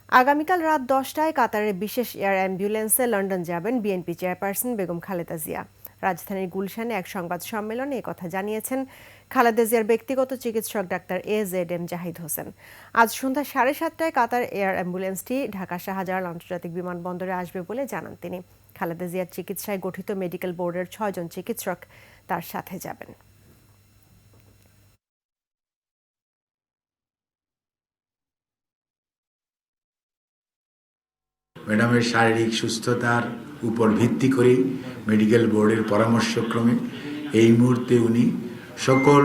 আগামীকাল রাত 10টায় কাতারের বিশেষ এয়ার অ্যাম্বুলেন্সে লন্ডন যাবেন বিএনপি চেয়ারপারসন বেগম খালেদা জিয়া। রাজধানীর গুলশানে এক সংবাদ সম্মেলনে একথা জানিয়েছেন খালেদা জিয়ার ব্যক্তিগত চিকিৎসক ডাক্তার AZM জাহিদ হোসেন। আজ সন্ধ্যা 7:30টায় কাতার এয়ার অ্যাম্বুলেন্সটি ঢাকা শাহজালাল আন্তর্জাতিক বিমানবন্দরে আসবে বলে জানান তিনি। খালেদা জিয়ার চিকিৎসায় গঠিত মেডিকেল বোর্ডের 6 জন চিকিৎসক তার সাথে যাবেন। ম্যাডামের শারীরিক সুস্থতার উপর ভিত্তি করে মেডিকেল বোর্ডের পরামর্শক্রমে এই মুহূর্তে উনি সকল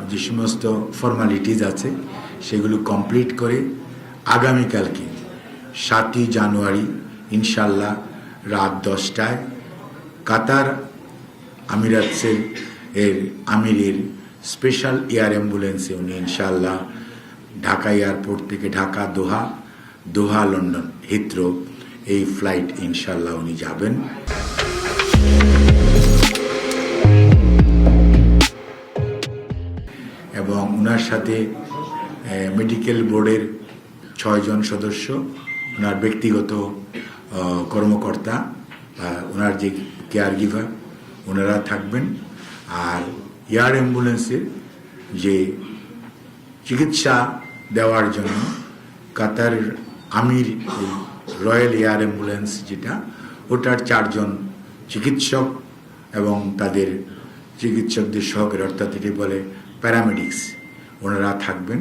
যে সমস্ত ফর্মালিটিজ আছে সেগুলো কমপ্লিট করে আগামীকালকে 7ই জানুয়ারি ইনশাল্লাহ রাত 10টায় কাতার আমিরাতসের আমিরের স্পেশাল এয়ার অ্যাম্বুলেন্সে উনি ইনশাল্লাহ ঢাকা এয়ারপোর্ট থেকে ঢাকা দোহা লন্ডন হিথ্রো এই ফ্লাইট ইনশাল্লাহ উনি যাবেন। এবং ওনার সাথে মেডিকেল বোর্ডের 6 জন সদস্য, ওনার ব্যক্তিগত কর্মকর্তা, ওনার যে কেয়ার গিভার ওনারা থাকবেন। আর এয়ার অ্যাম্বুলেন্সের যে চিকিৎসা দেওয়ার জন্য কাতার আমির রয়্যাল এয়ার অ্যাম্বুলেন্স যেটা, ওটার 4 জন চিকিৎসক এবং তাদের চিকিৎসকদের সহকারী, অর্থাৎ এটি বলে প্যারামেডিক্স, ওনারা থাকবেন।